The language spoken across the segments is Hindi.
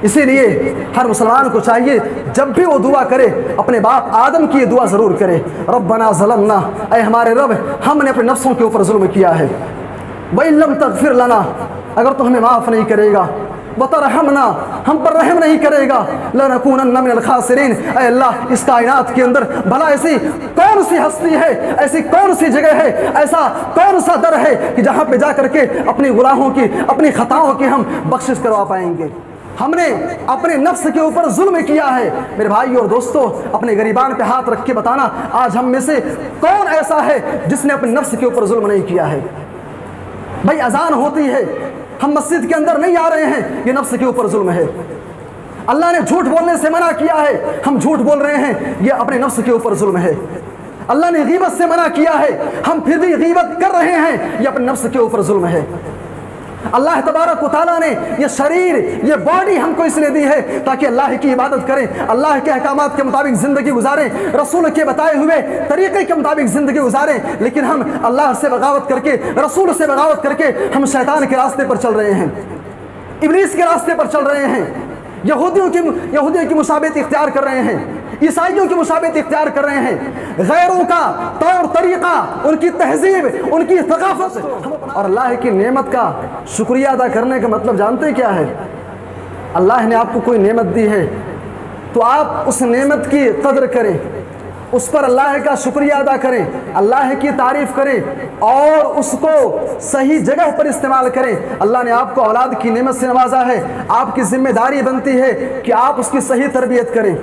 इसीलिए हर मुसलमान को चाहिए जब भी वो दुआ करे अपने बाप आदम की दुआ ज़रूर करे, रब्बना ज़लमना, ऐ हमारे रब हमने अपने नफ्सों के ऊपर जुल्म किया है, व इन लम तग़फिर लना, अगर तो हमें माफ़ नहीं करेगा, व तरहमना, हम पर रहम नहीं करेगा, लनकूनन्ना मिनल खासिरीन, ऐ अल्लाह इस कायनात के अंदर भला ऐसी कौन सी हस्ती है, ऐसी कौन सी जगह है, ऐसा कौन सा दर है कि जहाँ पे जा करके अपनी गुनाहों की, अपनी खताओं की हम बख्शिश करवा पाएंगे। हमने अपने नफ्स के ऊपर जुल्म किया है। मेरे भाई और दोस्तों, अपने गरीबान पे हाथ रख के बताना आज हम में से कौन ऐसा है जिसने अपने नफ्स के ऊपर जुल्म नहीं किया है। भाई अजान होती है, हम मस्जिद के अंदर नहीं आ रहे हैं, ये नफ्स के ऊपर जुल्म है। अल्लाह ने झूठ बोलने से मना किया है, हम झूठ बोल रहे हैं, ये अपने नफ्स के ऊपर जुल्म है। अल्लाह ने गीबत से मना किया है, हम फिर भी गीबत कर रहे हैं, ये अपने नफ्स के ऊपर जुल्म है। अल्लाह तबारक व तआला ने ये शरीर, ये बॉडी हमको इसलिए दी है ताकि अल्लाह की इबादत करें, अल्लाह के अहकामात के मुताबिक ज़िंदगी गुजारें, रसूल के बताए हुए तरीक़े के मुताबिक ज़िंदगी गुजारें। लेकिन हम अल्लाह से बगावत करके, रसूल से बगावत करके हम शैतान के रास्ते पर चल रहे हैं, इब्लीस के रास्ते पर चल रहे हैं, यहूदियों की मुशाबियत इख्तियार कर रहे हैं, ईसाइयों की मुशाबियत इख्तियार कर रहे हैं, गैरों का तौर तरीक़ा, उनकी तहजीब, उनकी सकाफत और अल्लाह की नेमत का शुक्रिया अदा करने का मतलब जानते क्या है? अल्लाह ने आपको कोई नेमत दी है तो आप उस नेमत की कदर करें, उस पर अल्लाह का शुक्रिया अदा करें, अल्लाह की तारीफ़ करें और उसको सही जगह पर इस्तेमाल करें। अल्लाह ने आपको औलाद की नेमत से नवाजा है, आपकी जिम्मेदारी बनती है कि आप उसकी सही तरबियत करें,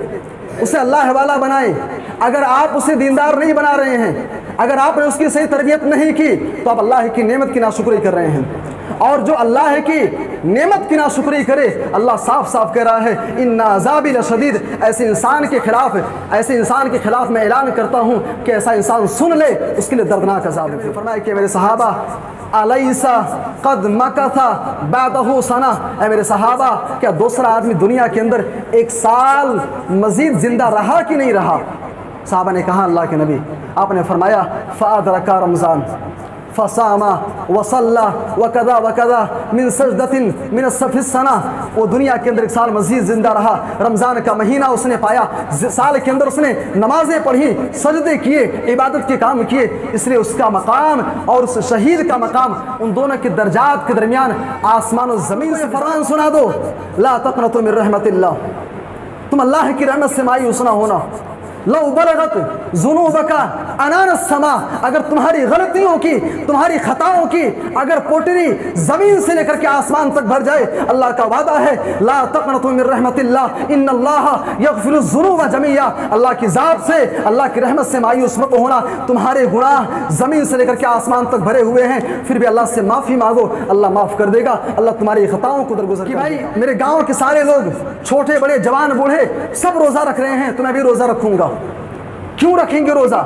उसे अल्लाह वाला बनाएं। अगर आप उसे दीनदार नहीं बना रहे हैं, अगर आपने उसकी सही तरबियत नहीं की तो आप अल्लाह की नेमत की नाशुक्री कर रहे हैं। और जो अल्लाह की नेमत की नाशुक्री करे, अल्लाह साफ साफ कह रहा है इन्ना अज़ाबी लशदीद, ऐसे इंसान के खिलाफ मैं ऐलान करता हूँ कि ऐसा इंसान सुन ले उसके लिए दर्दनाक अज़ाब है। फरमाया कि मेरे सहाबा अलैसा कद मकथा बादहु सना, ऐ मेरे सहाबा क्या दूसरा आदमी दुनिया के अंदर 1 साल मजीद जिंदा रहा कि नहीं रहा? साहबा ने कहा अल्लाह के नबी, आपने फरमाया फ़अदरका रमज़ान फ़सामा वसल्ला वकदा वकदा मिन सजदतिन मिन सफ़िस्सना, वो दुनिया के अंदर 1 साल मजीद ज़िंदा रहा, रमज़ान का महीना उसने पाया, साल के अंदर उसने नमाज़ें पढ़ी, सजदे किए, इबादत के काम किए, इसलिए उसका मकाम और उस शहीद का मकाम, उन दोनों के दर्जात के दरमियान आसमान और ज़मीन से फरमान सुना दो, ला तक़नतु मिन रहमतिल्लाह, तुम अल्लाह की रहमत से मायूस ना होना। लौ बलगत ज़ुनूबका अनान समा, अगर तुम्हारी गलतियों की, तुम्हारी खताओं की अगर पोटरी ज़मीन से लेकर के आसमान तक भर जाए, अल्लाह का वादा है ला तक़नतु मिन रहमतिल्लाह इन्नल्लाह यग़फ़िरु ज़ुनूब जमीआ, अल्लाह की ज़ात से, अल्लाह की रहमत से मायूस मत होना। तुम्हारे गुनाह ज़मीन से लेकर के आसमान तक भरे हुए हैं, फिर भी अल्लाह से माफ़ी मांगो, अल्लाह माफ़ कर देगा, अल्लाह तुम्हारी खताओं को दरगुज़र। कि भाई मेरे गाँव के सारे लोग, छोटे बड़े जवान बूढ़े सब रोज़ा रख रहे हैं तो मैं भी रोज़ा रखूँगा। क्यों रखेंगे रोज़ा?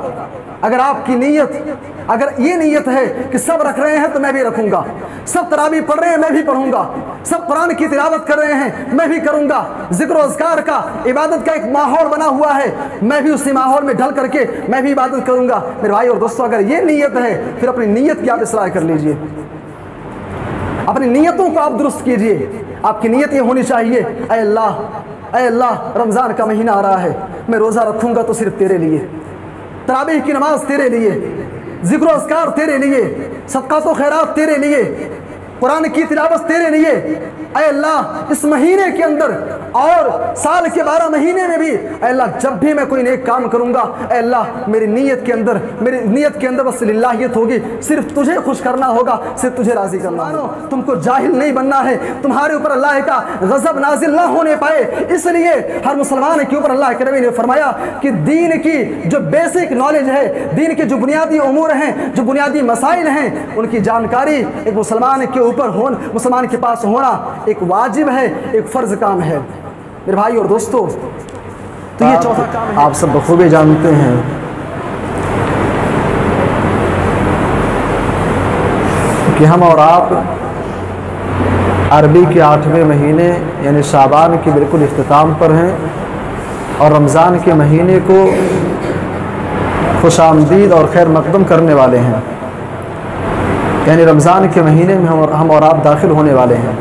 अगर आपकी नीयत, अगर ये नीयत है कि सब रख रहे हैं तो मैं भी रखूंगा, सब तरावी पढ़ रहे हैं मैं भी पढ़ूंगा, सब कुरान की तिलावत कर रहे हैं मैं भी करूंगा, जिक्र अज़कार का, इबादत का एक माहौल बना हुआ है, मैं भी उसी माहौल में ढल करके मैं भी इबादत करूंगा। मेरे भाई और दोस्तों, अगर ये नीयत है फिर अपनी नीयत की आप इस्लाह कर लीजिए, अपनी नीयतों को आप दुरुस्त कीजिए। आपकी नीयत ये होनी चाहिए, ऐ अल्लाह रमज़ान का महीना आ रहा है, मैं रोज़ा रखूँगा तो सिर्फ तेरे लिए, तरावीह की नमाज तेरे लिए, ज़िक्र अज़कार तेरे लिए, सदक़ात व खैरात तेरे लिए, कुरान की तिलावत तेरे लिए। ऐ अल्लाह इस महीने के अंदर और साल के 12 महीने में भी, ऐ अल्लाह जब भी मैं कोई नेक काम करूँगा, ऐ अल्लाह मेरी नीयत के अंदर बस लिल्लाहियत होगी, सिर्फ तुझे खुश करना होगा, सिर्फ तुझे राज़ी करना होगा। तुमको जाहिल नहीं बनना है, तुम्हारे ऊपर अल्लाह का गज़ब नाजिल ना होने पाए, इसलिए हर मुसलमान के ऊपर अल्लाह के नबी ने फरमाया कि दीन की जो बेसिक नॉलेज है, दीन के जो बुनियादी उमूर हैं, जो बुनियादी मसाइल हैं, उनकी जानकारी एक मुसलमान के मुसलमान के पास होना एक वाजिब है, एक फ़र्ज़ काम है। मेरे भाई और दोस्तों, तो ये चौथा काम है। आप सब बखूबी जानते हैं कि हम और आप अरबी के 8वें महीने यानी शाबान के बिल्कुल इख्तिताम पर हैं और रमज़ान के महीने को खुशामदीद और खैर मकदम करने वाले हैं, यानी रमज़ान के महीने में हम और आप दाखिल होने वाले हैं।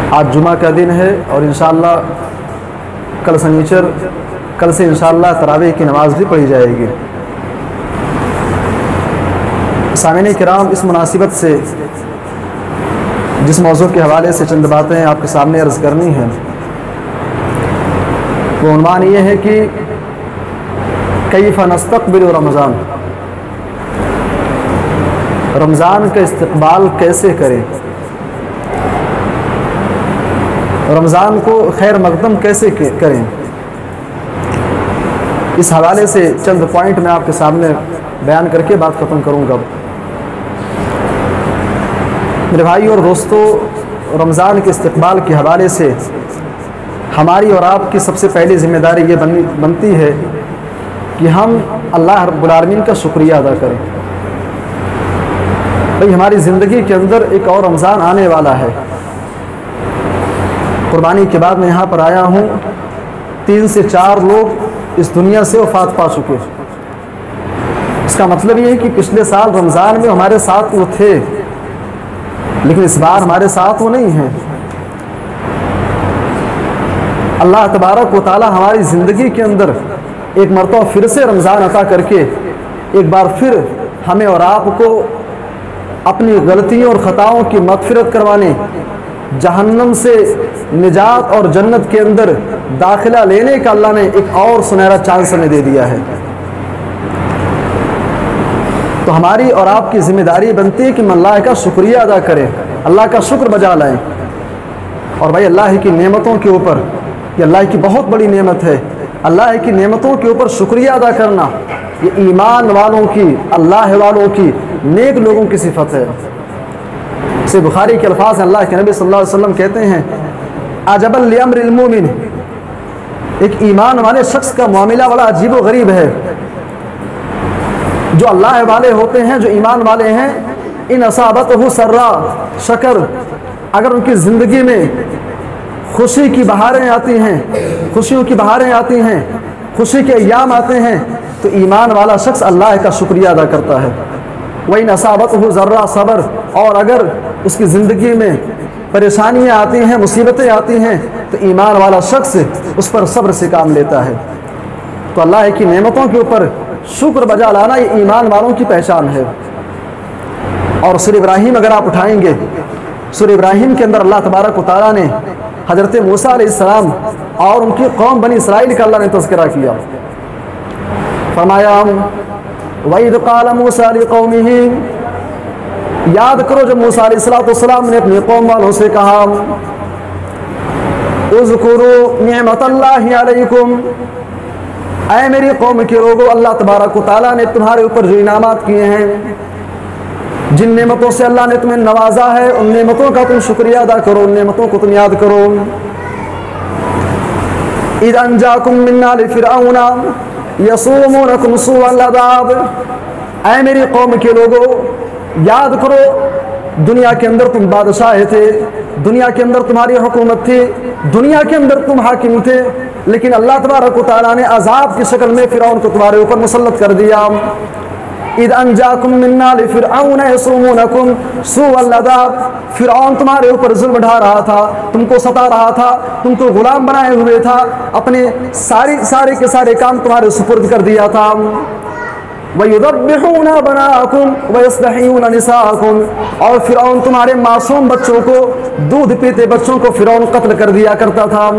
आज जुमा का दिन है और इंशाअल्लाह कल शनिचर, कल से इंशाअल्लाह तरावीह की नमाज़ भी पढ़ी जाएगी। सामिन किराम, इस मुनासिबत से जिस मौजू के हवाले से चंद बातें आपके सामने अर्ज़ करनी है, वो उन्वान ये है कि कैफ़ नस्तक़बिलु रमज़ान, रमज़ान का इस्तक़बाल कैसे करें, रमज़ान को खैर मक़दम कैसे करें। इस हवाले से चंद पॉइंट मैं आपके सामने बयान करके बात ख़त्म करूँगा। मेरे भाई और दोस्तों, रमज़ान के इस्तक़बाल के हवाले से हमारी और आपकी सबसे पहली ज़िम्मेदारी ये बनती है कि हम अल्लाह रब्बुल आलमीन का शुक्रिया अदा करें। भाई हमारी ज़िंदगी के अंदर एक और रमज़ान आने वाला है। कुर्बानी के बाद मैं यहाँ पर आया हूँ, 3 से 4 लोग इस दुनिया से वफ़ात पा चुके। इसका मतलब ये है कि पिछले साल रमज़ान में हमारे साथ वो थे, लेकिन इस बार हमारे साथ वो नहीं हैं। अल्लाह तबारक व तआला हमारी ज़िंदगी के अंदर एक मरतबा फिर से रमज़ान अता करके एक बार फिर हमें और आपको अपनी गलतियों और ख़ताओं की मग़फ़िरत करवाने, जहन्नम से निजात और जन्नत के अंदर दाखिला लेने का अल्लाह ने एक और सुनहरा चांस हमें दे दिया है। तो हमारी और आपकी ज़िम्मेदारी बनती है कि हम अल्लाह का शुक्रिया अदा करें, अल्लाह का शुक्र बजा लाएं। और भाई अल्लाह की नेमतों के ऊपर, ये अल्लाह की बहुत बड़ी नेमत है, अल्लाह की नेमतों के ऊपर शुक्रिया अदा करना ये ईमान वालों की, अल्लाह वालों की, नेक लोगों की सिफत है। से बुखारी के अल्फाज अल्लाह के नबी सल्लल्लाहु अलैहि वसल्लम कहते हैं, अजबल लिअम्रिल मोमिन, एक ईमान वाले शख्स का मामला बड़ा अजीब व गरीब है। जो अल्लाह वाले होते हैं, जो ईमान वाले हैं, इन असाबतहु सर्रा शकर, अगर उनकी ज़िंदगी में खुशी की बहारें आती हैं, खुशियों की बहारें आती हैं, खुशी के अय्याम आते हैं, तो ईमान वाला शख्स अल्लाह का शुक्रिया अदा करता है। वही नसाबतहु ज़र्रा सब्र, और अगर उसकी ज़िंदगी में परेशानियाँ आती हैं, मुसीबतें आती हैं, तो ईमान वाला शख्स उस पर सब्र से काम लेता है। तो अल्लाह की नेमतों के ऊपर शुक्र बजा लाना ये ईमान वालों की पहचान है। और सूरह इब्राहीम अगर आप उठाएंगे, सूरह इब्राहीम के अंदर अल्लाह तबारक व तआला ने हज़रत मूसा अलैहिस्सलाम और उनकी कौम बनी इसराइल का अल्लाह ने तज़किरा किया। फरमाया, वइज़ क़ाल मूसा लिक़ौमिही, याद करो जब मूसा अलैहिस्सलाम ने अपनी कौम वालों से कहा, उज़्कुरू निअमतल्लाहि अलैकुम, ऐ मेरी कौम के लोगों, अल्लाह तबारक व तआला ने तुम्हारे ऊपर जो इनामात किए हैं, जिन नेमतों से अल्लाह ने तुम्हें नवाजा है, उन नेमतों का तुम शुक्रिया अदा करो, उन नेमतों को तुम याद करो। इज़ अंजाकुम मिन आलि फ़िरऔन यसूमुनकुम सूअल अज़ाब, ऐ मेरी कौम के लोगों, याद करो दुनिया के अंदर तुम बादशाह थे, दुनिया के अंदर तुम्हारी हुकूमत थी, दुनिया के अंदर तुम हाकिम थे, लेकिन अल्लाह तबारक व तआला ने अज़ाब की शक्ल में फ़िरऔन को तुम्हारे ऊपर मुसल्लत कर दिया। इद अंजाकुम मिन आलि फ़िरऔन यसूमुनकुम सूअल अज़ाब, फ़िरऔन तुम्हारे ऊपर जुल्म ढा रहा था, तुमको सता रहा था, तुमको गुलाम बनाए हुए था, अपने सारे के सारे काम तुम्हारे सुपुर्द कर दिया था। वयुज़ब्बिहून अबनाअकुम वयस्तहय्यून निसाअकुम, और फ़िरऔन तुम्हारे मासूम बच्चों को, दूध पीते बच्चों को फ़िरऔन कत्ल कर दिया करता था।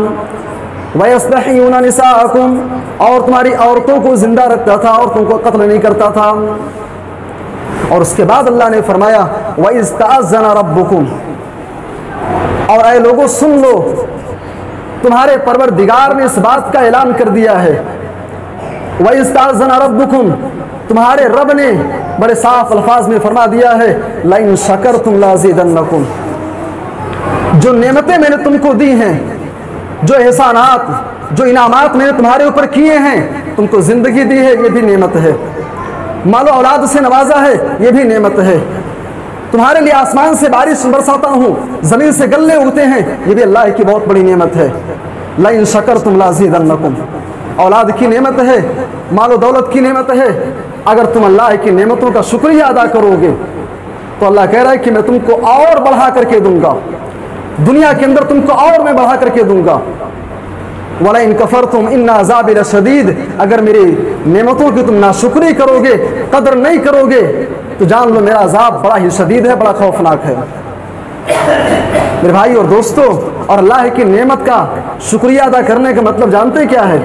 वयस्तहय्यून निसाअकुम, और तुम्हारी औरतों को जिंदा रखता था, औरतों को कत्ल नहीं करता था। और उसके बाद अल्लाह ने फरमाया, वइज़ तअज़्ज़न रब्बुकुम, और ऐ लोगों सुन लो, तुम्हारे परवरदिगार ने इस बात का ऐलान कर दिया है। वइज़ तअज़्ज़न रब्बुकुम, तुम्हारे रब ने बड़े साफ अल्फाज में फरमा दिया है, लइन शकरतुम लाज़िदन्नकुम, जो नेमतें मैंने तुमको दी हैं, जो एहसानात, जो इनामात मैंने तुम्हारे ऊपर किए हैं, तुमको ज़िंदगी दी है, ये भी नेमत है, मालो औलाद से नवाजा है, ये भी नेमत है, तुम्हारे लिए आसमान से बारिश बरसाता हूँ, ज़मीन से गल्ले उगते हैं, ये भी अल्लाह की बहुत बड़ी नेमत है। लइन शकरतुम लाज़िदन्नकुम, औलाद की नेमत है, मालो दौलत की नेमत है, अगर तुम अल्लाह की नेमतों का शुक्रिया अदा करोगे तो अल्लाह कह रहा है कि मैं तुमको और बढ़ा करके दूंगा। दुनिया के अंदर तुमको और मैं बढ़ा करके दूंगा। वला इन कफरतुम इन्ना अज़ाबी लशदीद, अगर मेरी नेमतों की तुम नाशुक्री करोगे, कदर नहीं करोगे, तो जान लो मेरा अजाब बड़ा ही शदीद है, बड़ा खौफनाक है। मेरे भाई और दोस्तों, और अल्लाह की नेमत का शुक्रिया अदा करने का मतलब जानते क्या है?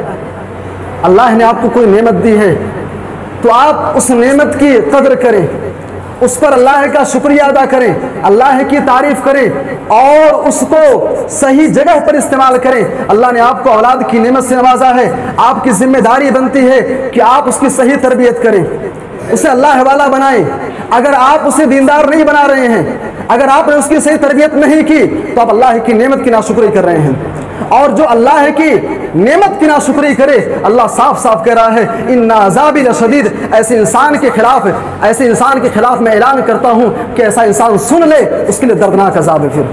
अल्लाह ने आपको कोई नेमत दी है तो आप उस नेमत की कदर करें, उस पर अल्लाह का शुक्रिया अदा करें, अल्लाह की तारीफ करें और उसको सही जगह पर इस्तेमाल करें। अल्लाह ने आपको औलाद की नेमत से नवाजा है, आपकी जिम्मेदारी बनती है कि आप उसकी सही तरबियत करें, उसे अल्लाह वाला बनाएं। अगर आप उसे दीनदार नहीं बना रहे हैं, अगर आपने उसकी सही तरबियत नहीं की, तो आप अल्लाह की नेमत की नाशुक्री कर रहे हैं। और जो अल्लाह की नेमत की नाशुक्री करे, अल्लाह साफ साफ कह रहा है इन्ना अज़ाबी लशदीद, ऐसे इंसान के खिलाफ मैं ऐलान करता हूं कि ऐसा इंसान सुन ले, उसके लिए दर्दनाक अज़ाब है। फिर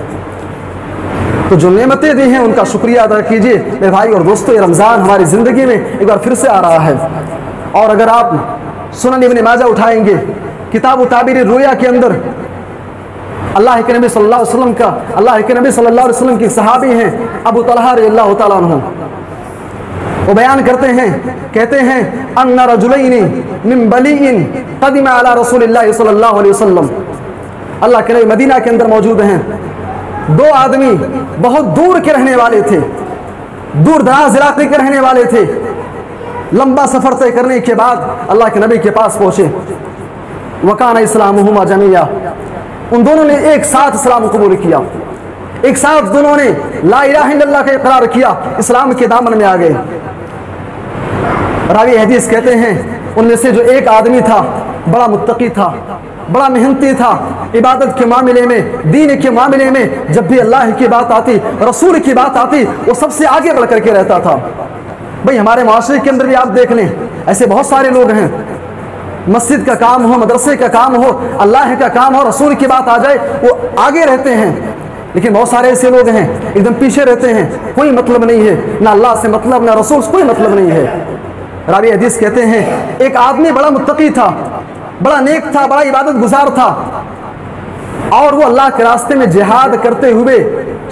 तो जो नेमतें दी हैं उनका शुक्रिया अदा कीजिए। मेरे भाई और दोस्तों, ये रमज़ान हमारी ज़िंदगी में एक बार फिर से आ रहा है। और अगर आप सुनन इब्न माजा उठाएंगे, किताब ताबीर रुया के अंदर अल्लाह के नबी सल्लल्लाहु अलैहि वसल्लम की सहाबी हैं अबू तलहा रज़ियल्लाहु तआला अन्हु, वो बयान करते हैं, कहते हैं अन्ना रजुलैनि मिन बलीइन क़दिमा अला रसूलिल्लाह सल्लल्लाहु अलैहि वसल्लम, अल्लाह के नबी मदीना के अंदर मौजूद हैं। दो आदमी बहुत दूर के रहने वाले थे, दूर दराज इलाके के रहने वाले थे। लंबा सफ़र तय करने के बाद अल्लाह के नबी के पास पहुँचे। वकाना इस्लामुहुमा जमिया, उन दोनों ने एक साथ इस्लाम कबूल किया, एक साथ दोनों ने ला इलाहा इल्लल्लाह का इकरार किया, इस्लाम के दामन में आ गए। रावी हदीस कहते हैं उनमें से जो एक आदमी था बड़ा मुत्तकी था, बड़ा मेहनती था, इबादत के मामले में, दीन के मामले में जब भी अल्लाह की बात आती, रसूल की बात आती, वो सबसे आगे बढ़ करके रहता था। भाई हमारे माशरे के अंदर भी आप देख लें, ऐसे बहुत सारे लोग हैं, मस्जिद का काम हो, मदरसे का काम हो, अल्लाह का काम हो, रसूल की बात आ जाए वो आगे रहते हैं। लेकिन बहुत सारे ऐसे लोग हैं एकदम पीछे रहते हैं, कोई मतलब नहीं है, ना अल्लाह से मतलब, ना रसूल से कोई मतलब नहीं है। रावी हदीस कहते हैं एक आदमी बड़ा मुत्तकी था, बड़ा नेक था, बड़ा इबादत गुजार था, और वो अल्लाह के रास्ते में जिहाद करते हुए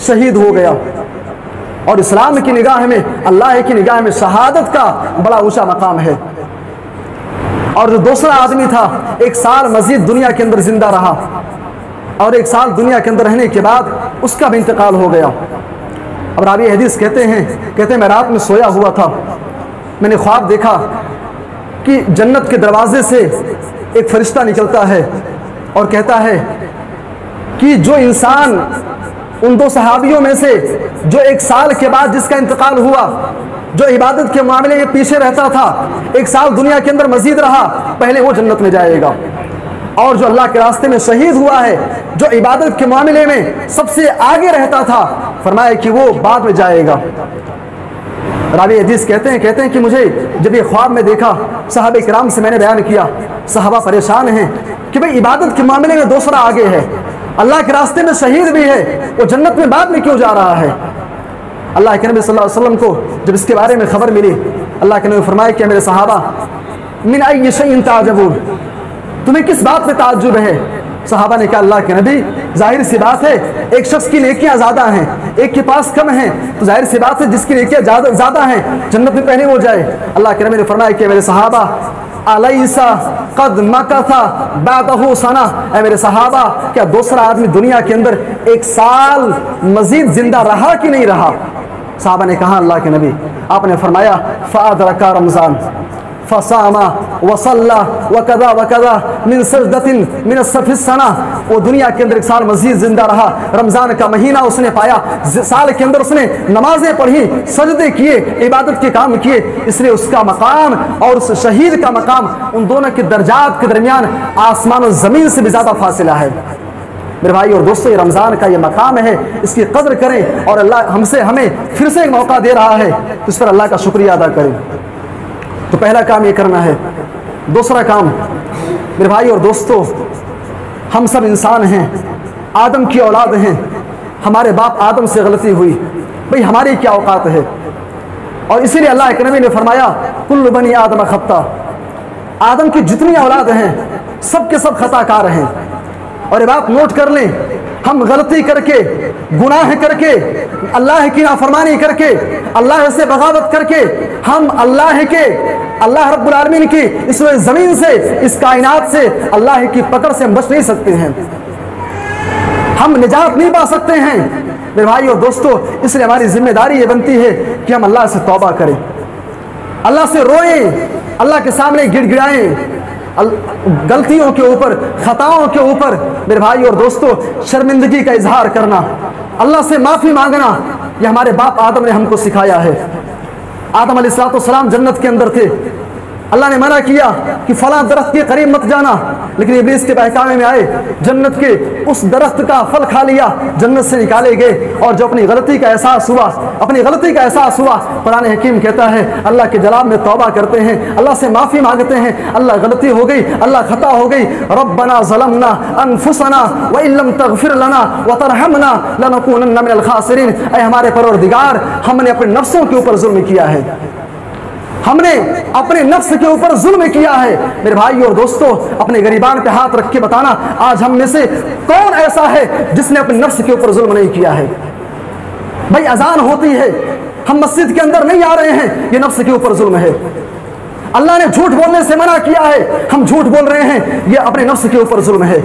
शहीद हो गया। और इस्लाम की निगाह में, अल्लाह की निगाह में शहादत का बड़ा ऊंचा मकाम है। और जो दूसरा आदमी था, एक साल मजीद दुनिया के अंदर जिंदा रहा, और एक साल दुनिया के अंदर रहने के बाद उसका भी इंतकाल हो गया। अब रावी हदीस कहते हैं मैं रात में सोया हुआ था, मैंने ख्वाब देखा कि जन्नत के दरवाजे से एक फरिश्ता निकलता है और कहता है कि जो इंसान उन दो सहाबियों में से जो एक साल के बाद जिसका इंतकाल हुआ, जो इबादत के मामले में पीछे रहता था, एक साल दुनिया के अंदर मजीद रहा, पहले वो जन्नत में जाएगा। और जो अल्लाह के रास्ते में शहीद हुआ है, जो इबादत के मामले में सबसे आगे रहता था, फरमाया कि वो बाद में जाएगा। रावी हदीस कहते हैं कि मुझे जब ये ख्वाब में देखा, सहाबे किराम से मैंने बयान किया, सहाबा परेशान हैं कि भाई इबादत के मामले में दूसरा आगे है, अल्लाह के रास्ते में शहीद भी है, वो जन्नत में बाद में क्यों जा रहा है। अल्लाह के नबी सल्लल्लाहु अलैहि वसल्लम को जब इसके बारे में खबर मिली, अल्लाह के नबी फरमाया कि मेरे सहाबा मिन अय्यि शैइन ताजबून, तुम्हें किस बात पे ताज्जुब है। सहाबा ने कहा अल्लाह के नबी जाहिर सी बात है, एक शख्स की नेकियां ज़्यादा हैं, एक के पास कम हैं, तो जाहिर सी बात है जिसकी नेकियां ज़्यादा हैं जन्नत में पहले वो जाए। अल्लाह के नबी ने फरमाया कि मेरे सहाबा अलैसा कद मकथा बादहु सना, ऐ मेरे सहाबा क्या दूसरा आदमी दुनिया के अंदर एक साल मजीद जिंदा रहा कि नहीं रहा। सहाबा ने कहा अल्लाह के नबी, आपने फरमाया फ़अदरका रमज़ान फ़सामा वसल्ला वकदा वकदा मिन सजदतिन मिन सफिस्सना, वो दुनिया के अंदर एक साल मजीद जिंदा रहा, रमज़ान का महीना उसने पाया, साल के अंदर उसने नमाजें पढ़ी, सजदे किए, इबादत के काम किए, इसलिए उसका मकाम और उस शहीद का मकाम, उन दोनों के दर्जात के दरमियान आसमान और ज़मीन से भी ज़्यादा फासिला है। मेरे भाई और दोस्तों, ये रमज़ान का ये मकाम है, इसकी कदर करें, और अल्लाह हमें फिर से एक मौका दे रहा है तो इस पर अल्लाह का शुक्रिया अदा करें। तो पहला काम ये करना है। दूसरा काम मेरे भाई और दोस्तों, हम सब इंसान हैं, आदम की औलाद हैं, हमारे बाप आदम से गलती हुई, भाई हमारी क्या औकात है। और इसीलिए अल्लाह के नबी ने फरमाया कुल्लु बनी आदम खत्ता, आदम की जितनी औलाद हैं सब के सब खताकार हैं। और ये बात नोट कर लें, हम गलती करके गुनाह करके, अल्लाह की नाफरमानी करके, अल्लाह से बगावत करके हम अल्लाह रब्बुल आलमीन की इस ज़मीन से, इस कायनात से, अल्लाह की पकड़ से हम बच नहीं सकते हैं, हम निजात नहीं पा सकते हैं मेरे भाई और दोस्तों। इसलिए हमारी जिम्मेदारी ये बनती है कि हम अल्लाह से तौबा करें, अल्लाह से रोएं, अल्लाह के सामने गिड़गिड़ाएं, गलतियों के ऊपर, खताओं के ऊपर मेरे भाई और दोस्तों शर्मिंदगी का इजहार करना, अल्लाह से माफ़ी मांगना, ये हमारे बाप आदम ने हमको सिखाया है। आदम अलैहिस्सलाम जन्नत के अंदर थे, अल्लाह ने मना किया कि फला दरख्त के करीब मत जाना, लेकिन इब्लीस के बहकावे में आए, जन्नत के उस दरख्त का फल खा लिया, जन्नत से निकाले गए। और जो अपनी गलती का एहसास हुआ, कुरान हकीम कहता है अल्लाह के जलाल में तौबा करते हैं, अल्लाह से माफ़ी मांगते हैं, अल्लाह गलती हो गई, अल्लाह खता हो गई, रब्बना ज़लमना अनफुसना व इल्लम तग़फिर लना व तरहमना लनकूनन्ना मिनल खासिरीन। ऐ हमारे परवरदिगार, हमने अपने नफ्सों के ऊपर जुल्म किया है, हमने अपने नफ्स के ऊपर जुल्म किया है। मेरे भाई और दोस्तों, अपने गरीबान पे हाथ रख के बताना, आज हम में से कौन ऐसा है जिसने अपने नफ्स के ऊपर जुल्म नहीं किया है? भाई अजान होती है, हम मस्जिद के अंदर नहीं आ रहे हैं, ये नफ्स के ऊपर जुल्म है। अल्लाह ने झूठ बोलने से मना किया है, हम झूठ बोल रहे हैं, ये अपने नफ्स के ऊपर जुल्म है।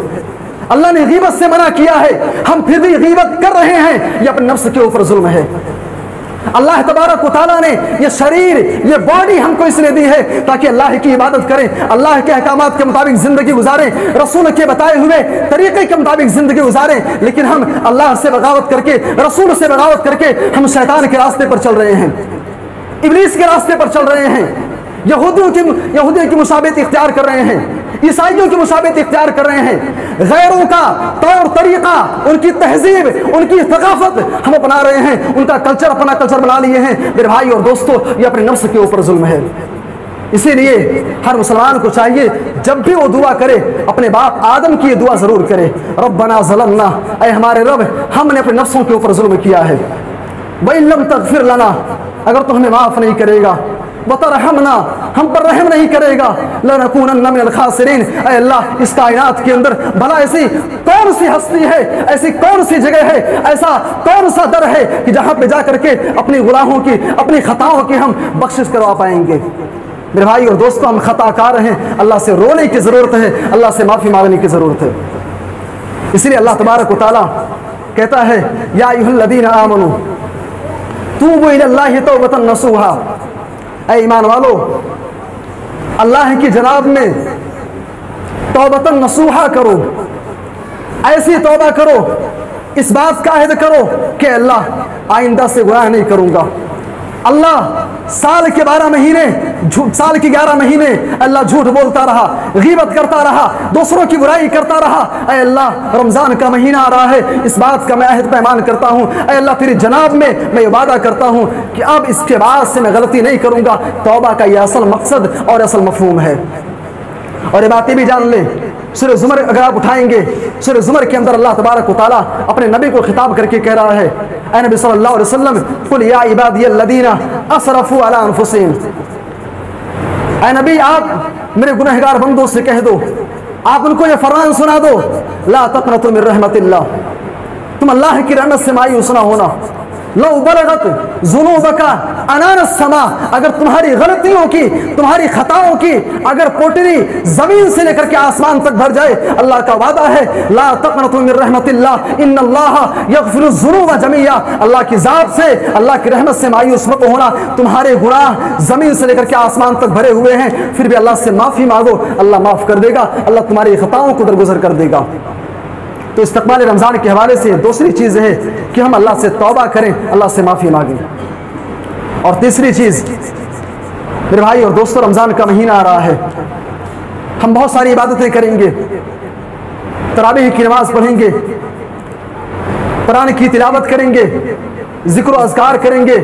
अल्लाह ने गीबत से मना किया है, हम फिर भी गीबत कर रहे हैं, ये अपने नफ्स के ऊपर जुल्म है। अल्लाह तबारक व तआला ने ये शरीर, ये बॉडी हमको इसलिए दी है ताकि अल्लाह की इबादत करें, अल्लाह के अहकामात के मुताबिक ज़िंदगी गुजारें, रसूल के बताए हुए तरीक़े के मुताबिक ज़िंदगी गुजारें। लेकिन हम अल्लाह से बगावत करके, रसूल से बगावत करके हम शैतान के रास्ते पर चल रहे हैं, इब्लीस के रास्ते पर चल रहे हैं, यहूदियों की मुसाबित इख्तियार कर रहे हैं, ईसाइयों की मुसाबित इख्तियार कर रहे हैं, गैरों का तौर तरीका, उनकी तहजीब, उनकी थकाफत हम अपना रहे हैं, उनका कल्चर अपना कल्चर बना लिए हैं। मेरे भाई और दोस्तों, ये अपने नफ्स के ऊपर जुल्म है। इसीलिए हर मुसलमान को चाहिए जब भी वो दुआ करे, अपने बाप आदम की ये दुआ जरूर करे, रब्बना ज़लमना, ऐ हमारे रब, हमने अपने नफ्सों के ऊपर जुल्म किया है, व इल्लम तग़फिर लना, अगर तो हमें माफ़ नहीं करेगा, वतरहमना, हम पर रहम नहीं करेगा, लनकूनन्ना मिनल खासिरीन। ऐ अल्लाह, इस कायनात के अंदर भला ऐसी कौन सी हस्ती है, ऐसी कौन सी जगह है, ऐसा कौन सा दर है कि जहाँ पे जा करके अपनी गुनाहों की, अपनी खताओं की हम बख्शिश करवा पाएंगे? मेरे भाई और दोस्तों, हम खताकार हैं, अल्लाह से रोने की ज़रूरत है, अल्लाह से माफ़ी मांगने की ज़रूरत है। इसलिए अल्लाह तबारक व तआला कहता है, या अय्युहल्लज़ीना आमनू तूबू इलल्लाहि तौबतन नसूहा, ऐ ईमान वालो, अल्लाह की जनाब में तौबतन नसूहा करो, ऐसी तौबा करो, इस बात का अहद करो कि अल्लाह आइंदा से गुनाह नहीं करूँगा। अल्लाह साल के 12 महीने, साल के 11 महीने अल्लाह झूठ बोलता रहा, गीबत करता रहा, दूसरों की बुराई करता रहा। ऐ अल्लाह, रमज़ान का महीना आ रहा है, इस बात का मैं अहद पैमान करता हूँ, ऐ अल्लाह तेरी जनाब में मैं वादा करता हूँ कि अब इसके बाद से मैं गलती नहीं करूँगा। तौबा का यह असल मकसद और असल मफहूम है। और ये बातें भी जान लें, सूरह ज़ुमर अगर आप उठाएंगे, सूरह ज़ुमर के अंदर अल्लाह तबारक व तआला अपने नबी को खिताब करके कह रहा है, ऐ नबी सल्लल्लाहु अलैहि वसल्लम, कुल या इबादियल्लज़ीना असरफू अला अनफुसिहिम, ऐ नबी आप मेरे गुनहगार बंदों से कह दो, आप उनको ये फरमान सुना दो, ला तक़नतू मिन रहमतिल्लाह, तुम अल्लाह की रहमत से मायूस ना होना, लो बलगत ज़ुनूबका अनानस समा, अगर तुम्हारी गलतियों की, तुम्हारी खताओं की अगर पोटली जमीन से लेकर के आसमान तक भर जाए, अल्लाह का वादा है, ला तक़नतू मिन रहमतिल्लाह इन्नल्लाह यग़फ़िरु ज़ुनूब जमीआ, अल्लाह की ज़ात से, अल्लाह की रहमत से मायूस मत होना। तुम्हारे गुनाह जमीन से लेकर के आसमान तक भरे हुए हैं, फिर भी अल्लाह से माफ़ी मांगो, अल्लाह माफ़ कर देगा, अल्लाह तुम्हारी खताओं को दरगुजर कर देगा। तो इस्तक़बाल रमज़ान के हवाले से दूसरी चीज़ है कि हम अल्लाह से तौबा करें, अल्लाह से माफ़ी मांगें। और तीसरी चीज़, मेरे भाई और दोस्तों, रमज़ान का महीना आ रहा है, हम बहुत सारी इबादतें करेंगे, तरावीह की नमाज़ पढ़ेंगे, कुरान की तिलावत करेंगे, ज़िक्र अज़कार करेंगे,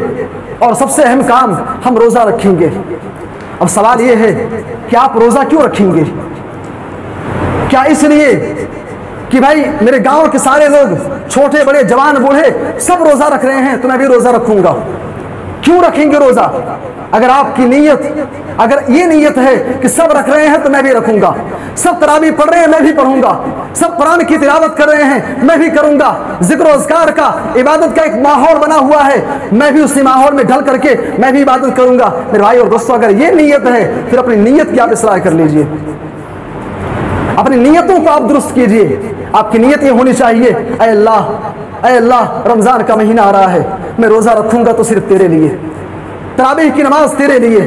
और सबसे अहम काम, हम रोज़ा रखेंगे। अब सवाल ये है कि आप रोज़ा क्यों रखेंगे? क्या इसलिए कि भाई मेरे गांव के सारे लोग, छोटे बड़े जवान बूढ़े सब रोज़ा रख रहे हैं तो मैं भी रोज़ा रखूँगा? क्यों रखेंगे रोजा? अगर आपकी नीयत, अगर ये नीयत है कि सब रख रहे हैं तो मैं भी रखूंगा, सब तरावी पढ़ रहे हैं मैं भी पढ़ूंगा, सब कुरान की तिलावत कर रहे हैं मैं भी करूंगा, जिक्र अज़कार का, इबादत का एक माहौल बना हुआ है, मैं भी उसी माहौल में ढल करके मैं भी इबादत करूंगा। मेरे भाई और दोस्तों, अगर ये नीयत है फिर अपनी नीयत की आप इस्लाह कर लीजिए, अपनी नीयतों को आप दुरुस्त कीजिए। आपकी नीयत ये होनी चाहिए, ऐ अल्लाह रमजान का महीना आ रहा है, मैं रोजा रखूंगा तो सिर्फ तेरे लिए, तरावीह की नमाज तेरे लिए,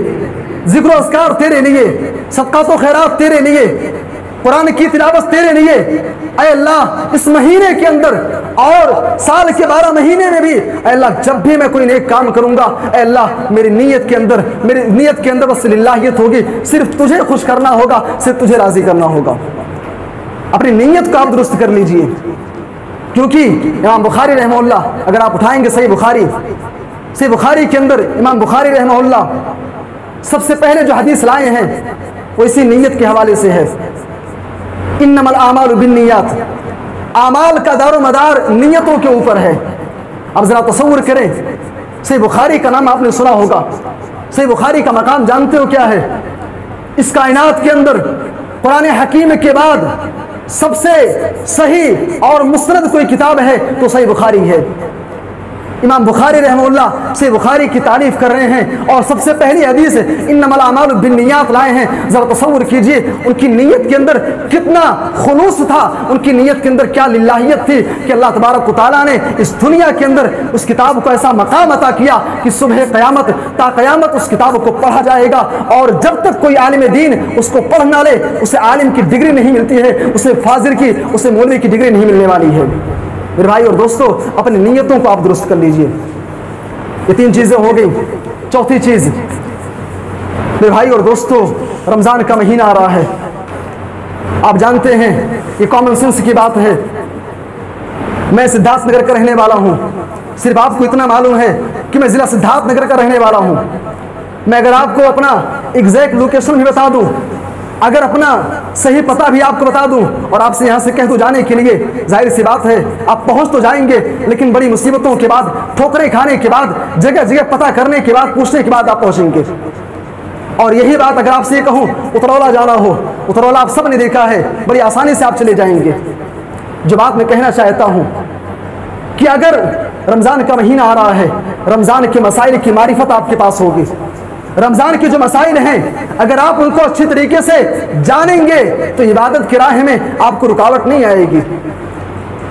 जिक्र अज़कार तेरे लिए, सदक़ात व खैरात तेरे लिए, कुरान की तिलावत तेरे लिए। ऐ अल्लाह इस महीने के अंदर और साल के 12 महीने में भी ऐ अल्लाह जब भी मैं कोई नेक काम करूंगा, ऐ अल्लाह मेरी नीयत के अंदर बस लिल्लाहियत होगी, सिर्फ तुझे खुश करना होगा, सिर्फ तुझे राजी करना होगा। अपनी नीयत को आप दुरुस्त कर लीजिए, क्योंकि इमाम बुखारी रहमहुल्लाह, अगर आप उठाएंगे सही बुखारी के अंदर इमाम बुखारी रहमहुल्लाह सबसे पहले जो हदीस लाए हैं वो इसी नीयत के हवाले से है। इन्नमल आमालु बिन्नियात, आमाल का दारो मदार नीयतों के ऊपर है। अब जरा तसव्वुर करें, सही बुखारी का नाम आपने सुना होगा, सही बुखारी का मकाम जानते हो क्या है? इस कायनात के अंदर कुरान हकीम के बाद सबसे सही और मुस्नद कोई किताब है तो सही बुखारी है। इमाम बुखारी रहमहुल्लाह से बुखारी की तारीफ कर रहे हैं और सबसे पहली हदीस इन्नमल आमालु बिन्नियात लाए हैं। जरा तसव्वुर कीजिए उनकी नीयत के अंदर कितना खुलूस था, उनकी नीयत के अंदर क्या लिल्लाहियत थी कि अल्लाह तबारक व तआला ने इस दुनिया के अंदर उस किताब को ऐसा मकाम अता किया कि सुबह क़यामत ता क़यामत उस किताब को पढ़ा जाएगा, और जब तक कोई आलिम दीन उसको पढ़ ना ले उसे आलिम की डिग्री नहीं मिलती है, उसे फाजिल की, उसे मौलवी की डिग्री नहीं मिलने वाली है। मेरे भाई और दोस्तों, अपनी नीयतों को आप दुरुस्त कर लीजिए। ये 3 चीज़ें हो गई। चौथी चीज़, मेरे भाई और दोस्तों, रमज़ान का महीना आ रहा है, आप जानते हैं ये कॉमन सेंस की बात है। मैं सिद्धार्थनगर का रहने वाला हूँ, सिर्फ आपको इतना मालूम है कि मैं ज़िला सिद्धार्थनगर का रहने वाला हूँ। मैं अगर आपको अपना एग्जैक्ट लोकेशन भी बता दूँ, अगर अपना सही पता भी आपको बता दूं और आपसे यहाँ से कह दूं जाने के लिए, जाहिर सी बात है आप पहुँच तो जाएंगे, लेकिन बड़ी मुसीबतों के बाद, ठोकरें खाने के बाद, जगह जगह पता करने के बाद, पूछने के बाद आप पहुँचेंगे। और यही बात अगर आपसे कहूँ उतरौला जाना हो, उतरौला आप सब ने देखा है, बड़ी आसानी से आप चले जाएंगे। जो बात मैं कहना चाहता हूँ कि अगर रमज़ान का महीना आ रहा है, रमज़ान के मसाइल की मारिफत आपके पास होगी, रमज़ान के जो मसाइल हैं अगर आप उनको अच्छी तरीके से जानेंगे तो इबादत की राह में आपको रुकावट नहीं आएगी।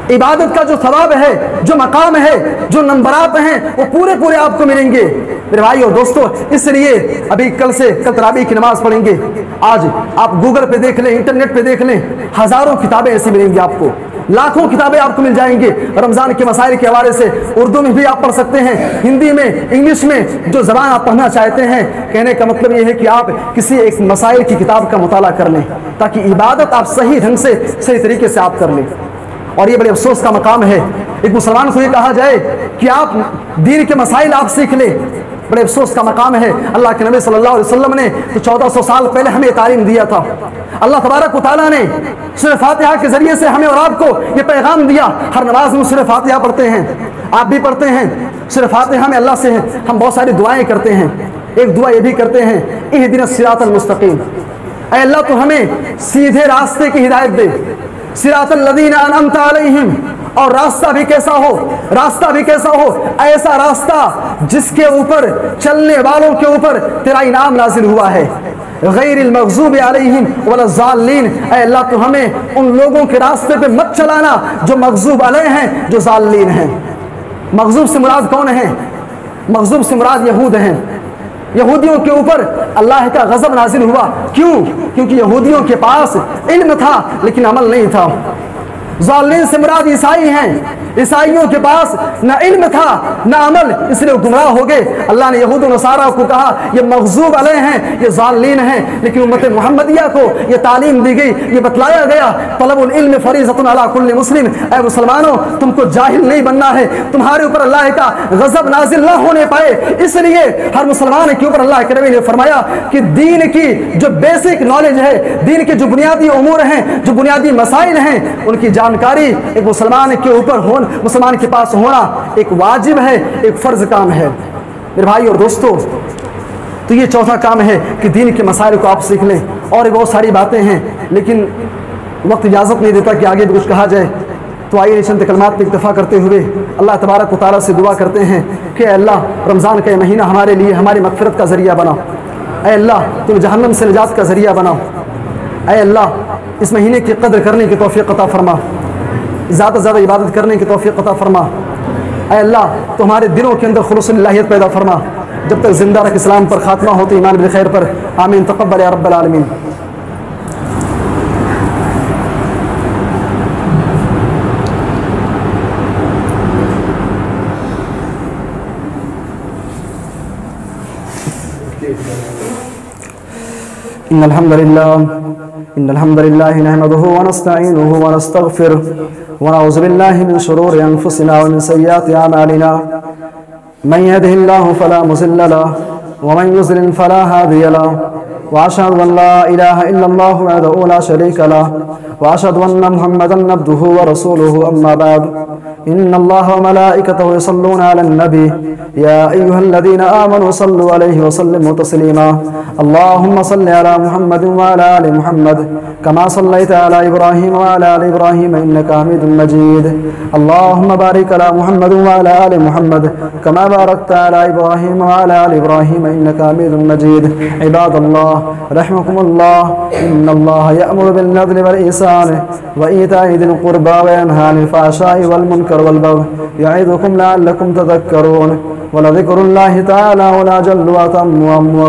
इबादत का जो सवाब है, जो मकाम है, जो नंबरात हैं, वो पूरे पूरे आपको मिलेंगे। मेरे भाई और दोस्तों, इसलिए अभी कल तरावी की नमाज पढ़ेंगे। आज आप गूगल पे देख लें, इंटरनेट पे देख लें, हज़ारों किताबें ऐसी मिलेंगी आपको, लाखों किताबें आपको मिल जाएंगी रमज़ान के मसाइल के हवाले से। उर्दू में भी आप पढ़ सकते हैं, हिंदी में, इंग्लिश में, जो ज़बान आप पढ़ना चाहते हैं। कहने का मतलब ये है कि आप किसी एक मसाइल की किताब का मुताला कर लें, ताकि इबादत आप सही ढंग से, सही तरीके से आप कर लें। और ये बड़े अफसोस का मकाम है एक मुसलमान को ये कहा जाए कि आप दीन के मसाइल आप सीख लें, बड़े अफसोस का मकाम है। अल्लाह के नबी सल्लल्लाहु अलैहि वसल्लम ने तो 1400 साल पहले हमें तालीम दिया था। अल्लाह तबारक व तआला ने सूरह फातिहा के ज़रिए से हमें और आपको ये पैगाम दिया। हर नमाज में सूरह फातिहा पढ़ते हैं, आप भी पढ़ते हैं। सूरह फातिहा में अल्लाह से हम बहुत सारी दुआएँ करते हैं। एक दुआ ये भी करते हैं, इहदिनस सिरातल मुस्तकीम, ऐ अल्लाह तो हमें सीधे रास्ते की हिदायत दे, सिरातल लज़ीना अनअमता अलैहिम, और रास्ता भी कैसा हो, ऐसा रास्ता जिसके ऊपर चलने वालों के ऊपर तेरा इनाम नाजिल हुआ है, गैरिल मग़ज़ूबि अलैहिम वलज़्ज़ालिन। ऐ अल्लाह तो हमें उन लोगों के रास्ते पे मत चलाना जो मग़ज़ूब अलैह हैं, जो ज़ालिन हैं। मग़ज़ूब से मुराद कौन है? मग़ज़ूब से मुराद यहूद हैं। यहूदियों के ऊपर अल्लाह का गज़ब नाजिल हुआ। क्यों? क्योंकि यहूदियों के पास इल्म था लेकिन अमल नहीं था। ज़ालिन से मुराद ईसाई हैं। ईसाइयों के पास न इल्म था न अमल, इसलिए गुमराह हो गए। अल्लाह ने यहूद और नसारा को कहा ये मग़ज़ूब अलैह हैं, ये ज़ालिन हैं। लेकिन उम्मत मुहम्मदिया को ये तालीम दी गई, ये बतलाया गया, तलबुल इल्म फ़रीज़तुन अला कुल्लि मुस्लिम। ऐ मुसलमानों, तुमको जाहिल नहीं बनना है, तुम्हारे ऊपर अल्लाह का गज़ब नाजिल न होने पाए, इसलिए हर मुसलमान के ऊपर अल्लाह के नबी ने फरमाया कि दीन की जो बेसिक नॉलेज है, दीन के जो बुनियादी उमूर हैं, जो बुनियादी मसाइल हैं, उनकी जानकारी एक मुसलमान के ऊपर मुसलमान के पास होना एक वाजिब है, एक फ़र्ज काम है। मेरे भाई और दोस्तों, तो ये चौथा काम है कि दीन के मसाइल को आप सीख लें। और बहुत सारी बातें हैं, लेकिन वक्त इजाज़त नहीं देता कि आगे भी कुछ कहा जाए। तो आइए चंद कलमात पर इक्तफ़ा करते हुए अल्लाह तबारक व तआला से दुआ करते हैं कि अल्लाह रमज़ान का ये महीना हमारे लिए हमारी मग़फ़िरत का ज़रिया बना। ऐ अल्लाह तुम जहन्नम से निजात का ज़रिया बना। ऐ अल्लाह इस महीने की कदर करने की तौफ़ीक़ अता फ़रमा, ज़्यादा से ज़्यादा इबादत करने की तौफ़ीक़ अता फ़रमा। ऐ अल्लाह तो हमारे दिलों के अंदर खुलूस इलाहियत पैदा फ़रमा, जब तक ज़िंदा रख इस्लाम पर, ख़ात्मा होते ईमान बिल खैर पर। आमीन तक़ब्बल या रब्बल आलमीन। इन्नल हम्दुलिल्लाह नहमदुहु व नस्तईनुहु व नस्तगफिरुह व नऊज़ु बिल्लाहि मिन शुरूरि अनफुसिना व मिन सय्यिआति अमालिना। मन यहदिहिल्लाहु फला मुज़िल्ल लहु व मन युज़लिल फला हादिय लहु। व अशहदु अन ला इलाहा इल्लल्लाहु वहदहु ला शरीका लहु व अशहदु अन्न मुहम्मदन अब्दुहु व रसूलुहु। अम्मा बाद, इन्नल्लाहा व मलाइकतहु युसल्लूना अलन नबी या अय्युहल्लज़ीना आमनू सल्लु अलैहि व सल्लिमू तस्लीमा। अल्लाहुम्मा सल्लि अला मुहम्मदिन व अला आलि मुहम्मद कमा सल्लैता अला इब्राहीम व अला आलि इब्राहीम इन्नका हमीदुम मजीद। अल्लाहुम्मा बारिक अला मुहम्मद व अला आलि मुहम्मद कमा बारकता अला इब्राहीम व अला आलि इब्राहीम इन्नका हमीदुम मजीद। इबादल्लाह रहमकुमुल्लाह, इन्नल्लाह यअमुरु बिल अदलि वल ihsani व ईताइ दिल कुर्बा व यनहा अनिल फ़हशाइ वल मुनकर वल बग़य यइदुकुम लअल्लकुम तज़क्करून। व लज़िक्रुल्लाहि तआला अला जल्ल व अतम्म व